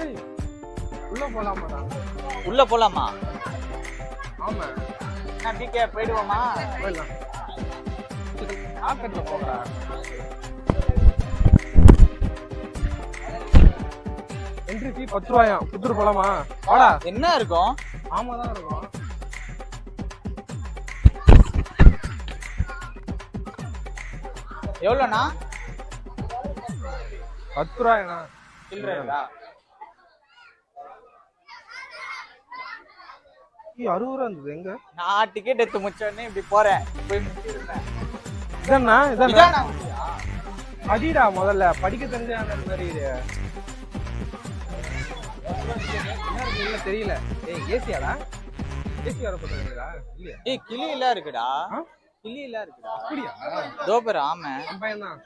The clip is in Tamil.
ஏய் உள்ள போலாமாடா? உள்ள போலாமா? ஆமா. நான் பிகே போயிடுவோமா? போயிடலாம். ஆக்கத்துல போடா. என்ட்ரி ஃபீ 10 ரூபாயாம். புத்தூர் போலாமா? வாடா. என்ன இருக்கும்? ஆமா தான் இருக்கும். எவ்வளோண்ணா? 10 ரூபாயா? சில்லறையா? 60 ரூபா இருந்தது எங்க? நான் டிக்கெட் எடுத்து முடிச்சோடனே இப்படி போறேன். போய் முடிச்சிருந்தேன். இதானா? இதானா? படிடா முதல்ல. படிக்க தெரிஞ்சான மாதிரி இல்ல தெரியல. ஏய் ஏசியாடா? ஏசி வர போறீங்களா? இல்லையா? ஏய் கிளி எல்லாம் இருக்குடா. கிளி எல்லாம் இருக்குடா. அப்படியா? தோபர் ஆமா. நம்ம பையன் தான்.